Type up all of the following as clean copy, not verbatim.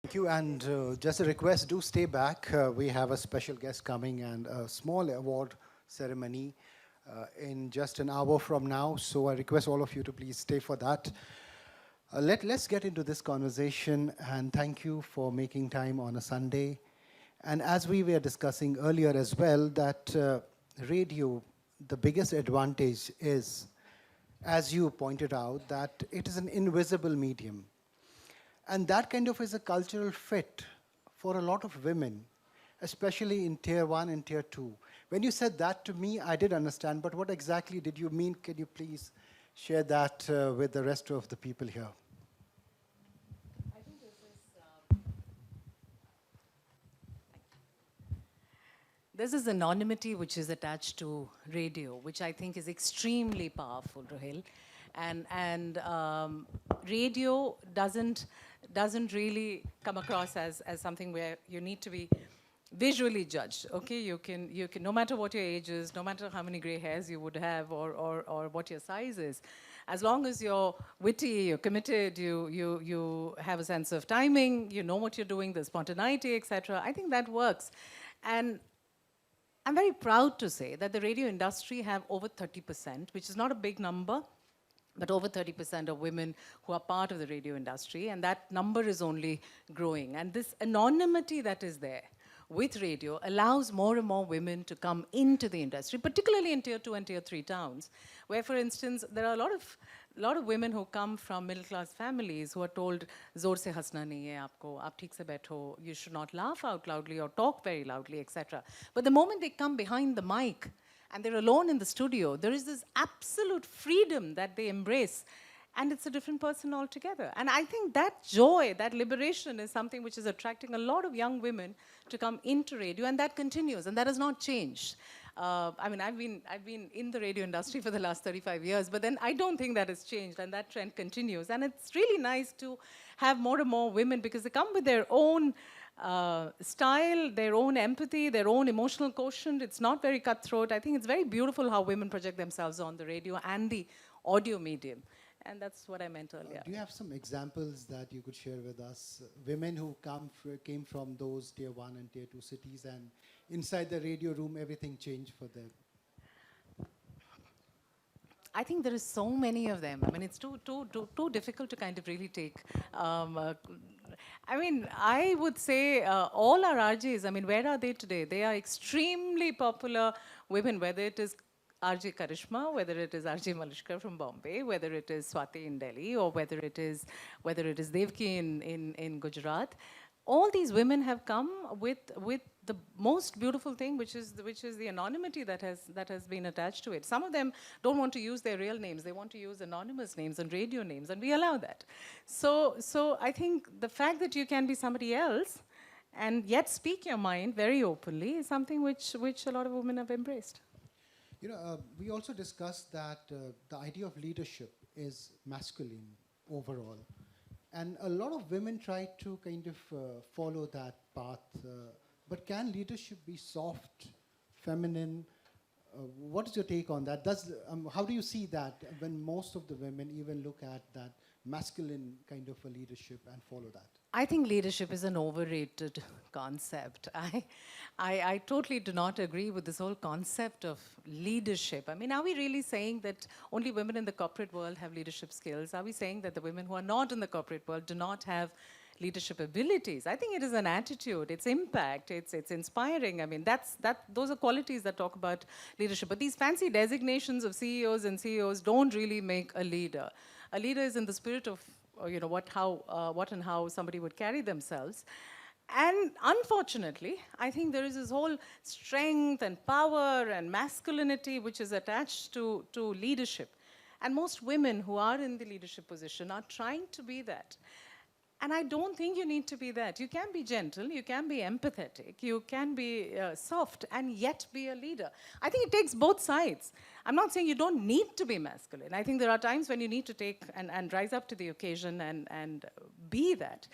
Thank you. And just a request, do stay back. We have a special guest coming and a small award ceremony in just an hour from now. So I request all of you to please stay for that. Let's get into this conversation. And thank you for making time on a Sunday. And as we were discussing earlier as well, that radio, the biggest advantage is, as you pointed out, that it is an invisible medium. And that kind of is a cultural fit for a lot of women, especially in tier one and tier two. When you said that to me, I did understand, but what exactly did you mean? Can you please share that with the rest of the people here? I think this is anonymity which is attached to radio, which I think is extremely powerful, Rohil. And radio doesn't really come across as something where you need to be visually judged. Okay, you can no matter what your age is, no matter how many gray hairs you would have, or what your size is, as long as you're witty, you're committed, you have a sense of timing, you know what you're doing, the spontaneity, etc. I think that works. And I'm very proud to say that the radio industry have over 30%, which is not a big number, but over 30% of women who are part of the radio industry, and that number is only growing. And this anonymity that is there with radio allows more and more women to come into the industry, particularly in tier 2 and tier 3 towns, where, for instance, there are a lot of women who come from middle-class families who are told, "Zor se hasna nahi hai aapko, aap theek se baitho, you should not laugh out loudly or talk very loudly," etc. But the moment they come behind the mic, and they're alone in the studio, there is this absolute freedom that they embrace, and it's a different person altogether. And I think that joy, that liberation is something which is attracting a lot of young women to come into radio, and that continues, and that has not changed. I mean, I've been in the radio industry for the last 35 years, but then I don't think that has changed, and that trend continues. And it's really nice to have more and more women, because they come with their own style, their own empathy, their own emotional quotient. It's not very cutthroat. I think it's very beautiful how women project themselves on the radio and the audio medium. And that's what I meant earlier. Do you have some examples that you could share with us? Women who came from those tier one and tier two cities, and inside the radio room, everything changed for them. I think there is so many of them. I mean, it's too difficult to kind of really take. I mean, I would say all our RJs, I mean, where are they today? They are extremely popular women, whether it is RJ Karishma, whether it is RJ Malishkar from Bombay, whether it is Swati in Delhi, or whether it is Devki in Gujarat. All these women have come with the most beautiful thing, which is the anonymity that has been attached to it. Some of them don't want to use their real names; they want to use anonymous names and radio names, and we allow that. So I think the fact that you can be somebody else and yet speak your mind very openly is something which a lot of women have embraced. You know, we also discussed that the idea of leadership is masculine overall. And a lot of women try to kind of follow that path. But can leadership be soft, feminine? What is your take on that? How do you see that when most of the women even look at that masculine kind of a leadership and follow that? I think leadership is an overrated concept. I totally do not agree with this whole concept of leadership. I mean, are we really saying that only women in the corporate world have leadership skills? Are we saying that the women who are not in the corporate world do not have leadership abilities? I think it is an attitude, it's impact, it's inspiring. I mean, those are qualities that talk about leadership. But these fancy designations of CEOs and CEOs don't really make a leader. A leader is in the spirit of you know, what and how somebody would carry themselves. And unfortunately, I think there is this whole strength and power and masculinity which is attached to leadership. And most women who are in the leadership position are trying to be that. And I don't think you need to be that. You can be gentle, you can be empathetic, you can be soft, and yet be a leader. I think it takes both sides. I'm not saying you don't need to be masculine. I think there are times when you need to take and rise up to the occasion and be that,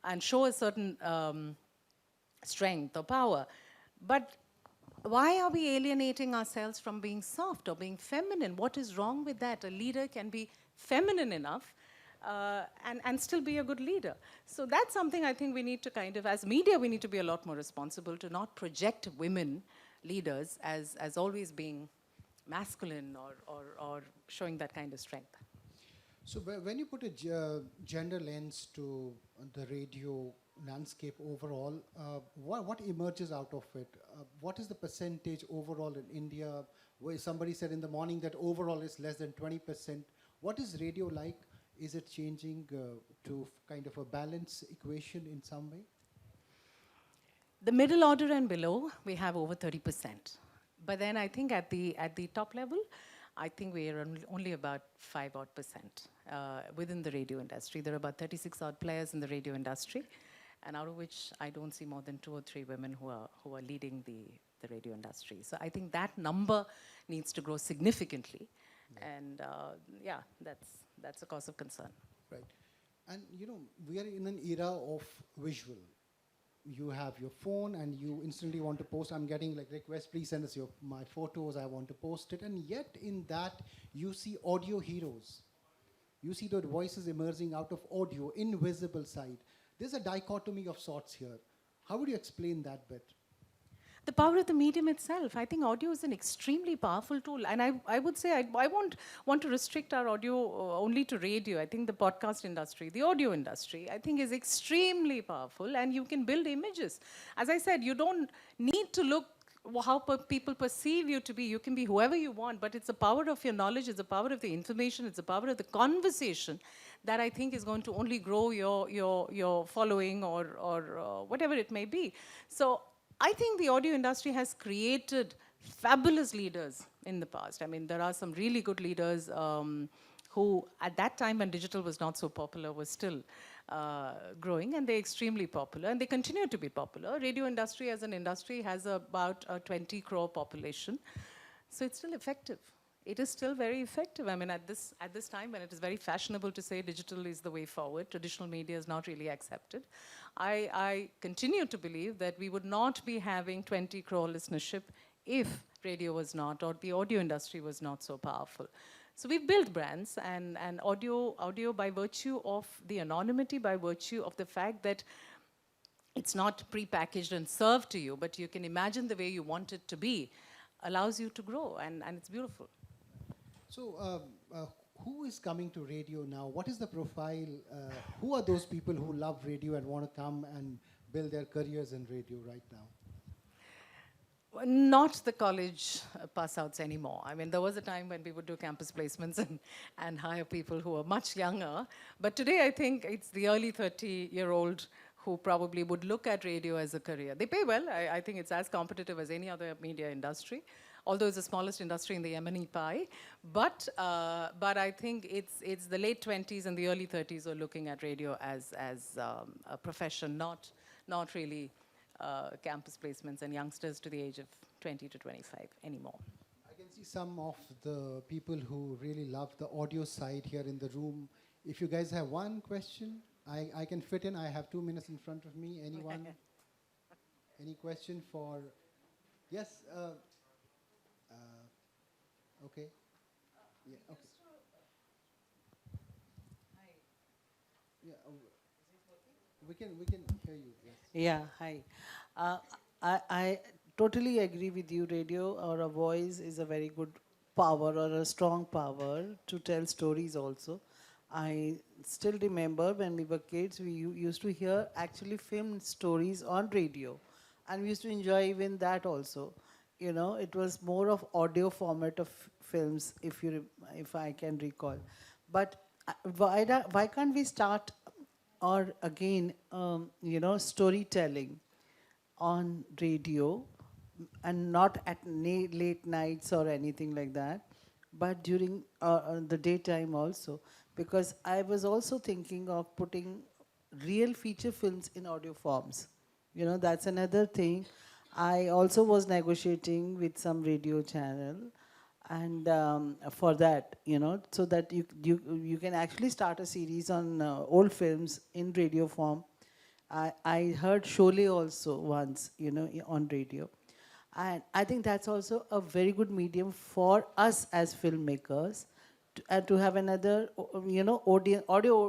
and show a certain strength or power. But why are we alienating ourselves from being soft or being feminine? What is wrong with that? A leader can be feminine enough and still be a good leader. So that's something I think we need to kind of, as media, we need to be a lot more responsible to not project women leaders as always being masculine or showing that kind of strength. So when you put a gender lens to the radio landscape overall, what emerges out of it? What is the percentage overall in India? Where somebody said in the morning that overall is less than 20%. What is radio like? Is it changing to kind of a balance equation in some way? The middle order and below, we have over 30%. But then I think at the top level, I think we are only about 5 odd percent within the radio industry. There are about 36 odd players in the radio industry, and out of which I don't see more than 2 or 3 women who are leading the radio industry. So I think that number needs to grow significantly, and yeah, that's a cause of concern. Right. And you know, we are in an era of visual. You have your phone and you instantly want to post. I'm getting like requests, please send us my photos, I want to post it. And yet in that, you see audio heroes. You see those voices emerging out of audio, invisible side. There's a dichotomy of sorts here. How would you explain that bit? The power of the medium itself. I think audio is an extremely powerful tool. And I would say I won't want to restrict our audio only to radio. I think the podcast industry, the audio industry, I think is extremely powerful. And you can build images. As I said, you don't need to look how people perceive you to be. You can be whoever you want, but it's the power of your knowledge, it's the power of the information, it's the power of the conversation that I think is going to only grow your following or whatever it may be. So I think the audio industry has created fabulous leaders in the past. I mean, there are some really good leaders who, at that time when digital was not so popular, were still growing, and they're extremely popular, and they continue to be popular. Radio industry as an industry has about a 20 crore population, so it's still effective. It is still very effective. I mean, at this time when it is very fashionable to say digital is the way forward, traditional media is not really accepted. I continue to believe that we would not be having 20 crore listenership if radio was not, or the audio industry was not so powerful. So we've built brands, and audio by virtue of the anonymity, by virtue of the fact that it's not pre-packaged and served to you, but you can imagine the way you want it to be, allows you to grow, and it's beautiful. So who is coming to radio now? What is the profile? Who are those people who love radio and want to come and build their careers in radio right now? Not the college pass outs anymore. I mean, there was a time when we would do campus placements and hire people who were much younger. But today, I think it's the early 30-year-old who probably would look at radio as a career. They pay well. I think it's as competitive as any other media industry, although it's the smallest industry in the M&E pie. But I think it's the late 20s and the early 30s who are looking at radio as a profession, not really campus placements and youngsters to the age of 20 to 25 anymore. I can see some of the people who really love the audio side here in the room. If you guys have one question, I can fit in. I have 2 minutes in front of me. Anyone? Any question for? Yes. Okay. Yeah. Okay. Yeah. We can hear you. Yes. Yeah, hi. I totally agree with you. Radio or a voice is a very good power or a strong power to tell stories also. I still remember when we were kids, we used to hear actually filmed stories on radio. And we used to enjoy even that also. You know, it was more of audio format of films, if I can recall. But why can't we start, or again, storytelling on radio, and not at late nights or anything like that, but during the daytime also? Because I was also thinking of putting real feature films in audio forms. You know, that's another thing. I also was negotiating with some radio channel, and for that, so that you can actually start a series on old films in radio form. I heard Sholay also once, on radio. And I think that's also a very good medium for us as filmmakers and to have another, audio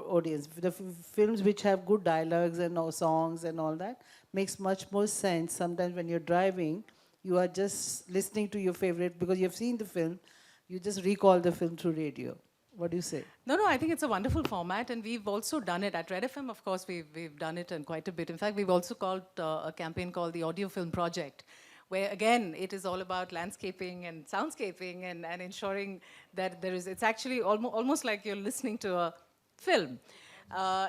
audience. The films which have good dialogues and songs and all that makes much more sense. Sometimes when you're driving, you are just listening to your favorite because you've seen the film. You just recall the film through radio. What do you say? No, I think it's a wonderful format, and we've also done it at Red FM. Of course, we've done it and quite a bit. In fact, we've also called a campaign called the Audio Film Project, where again it is all about landscaping and soundscaping and ensuring that it's actually almost like you're listening to a film.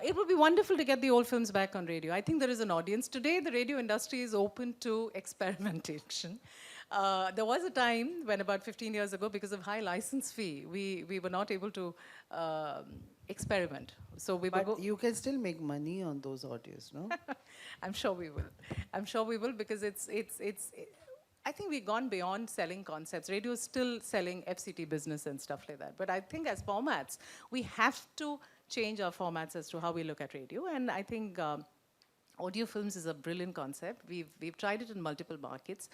It would be wonderful to get the old films back on radio. I think there is an audience. Today, the radio industry is open to experimentation. There was a time when about 15 years ago, because of high license fee, we were not able to experiment. So we But you can still make money on those audios, no? I'm sure we will. I'm sure we will, because I think we've gone beyond selling concepts. Radio is still selling FCT business and stuff like that. But I think as formats, we have to change our formats as to how we look at radio. And I think audio films is a brilliant concept. We've tried it in multiple markets.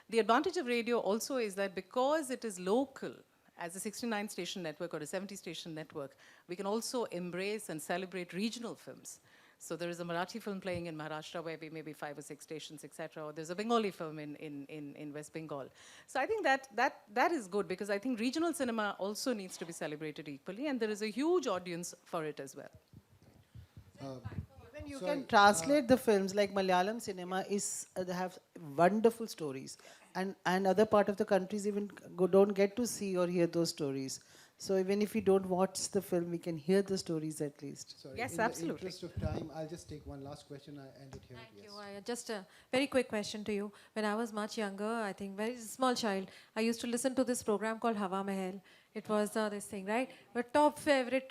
The advantage of radio also is that because it is local, as a 69 station network or a 70 station network, we can also embrace and celebrate regional films. So there is a Marathi film playing in Maharashtra where we may be 5 or 6 stations, etc. Or there's a Bengali film in West Bengal. So I think that is good, because I think regional cinema also needs to be celebrated equally, and there is a huge audience for it as well. Even you can translate the films, like Malayalam cinema they have wonderful stories, and other part of the countries even don't get to see or hear those stories. So even if we don't watch the film, we can hear the stories at least. Sorry, Yes, in absolutely. the interest of time, I'll just take one last question. I end it here. Thank you. Just a very quick question to you. When I was much younger, I think very small child, I used to listen to this program called Hawa Mahal. It was this thing, right? But top favorite,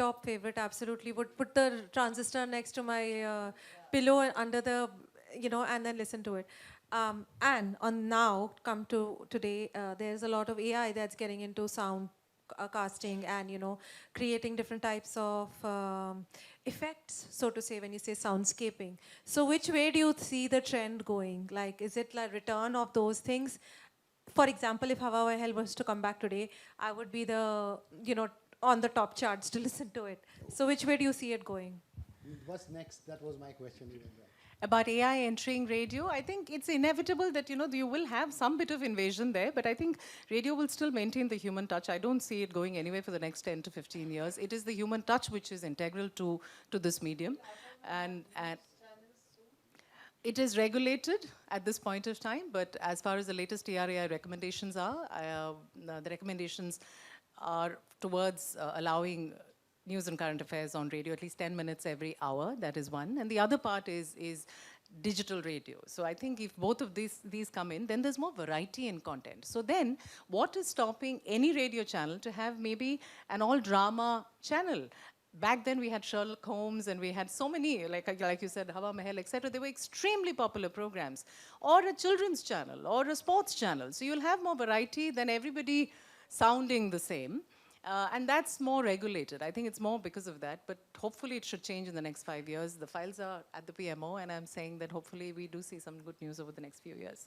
absolutely. Would put the transistor next to my pillow and under the, and then listen to it. And on now, come to today, there's a lot of AI that's getting into sound casting and creating different types of effects, so to say, when you say soundscaping. So which way do you see the trend going? Like, is it like return of those things? For example, if Hawa Mahal was to come back today, I would be the on the top charts to listen to it. So which way do you see it going? What's next? That was my question. Even then. About AI entering radio, I think it's inevitable that you will have some bit of invasion there, but I think radio will still maintain the human touch. I don't see it going anywhere for the next 10 to 15 years. It is the human touch which is integral to this medium, and it is regulated at this point of time. But as far as the latest TRAI recommendations are, the recommendations are towards allowing news and current affairs on radio at least 10 minutes every hour. That is one. And the other part is digital radio. So I think if both of these come in, then there's more variety in content. So then what is stopping any radio channel to have maybe an all drama channel? Back then we had Sherlock Holmes and we had so many, like you said, Hawa Mahal, etc. They were extremely popular programs. Or a children's channel or a sports channel. So you'll have more variety than everybody sounding the same. And that's more regulated. I think it's more because of that, but hopefully it should change in the next 5 years. The files are at the PMO, and I'm saying that hopefully we do see some good news over the next few years.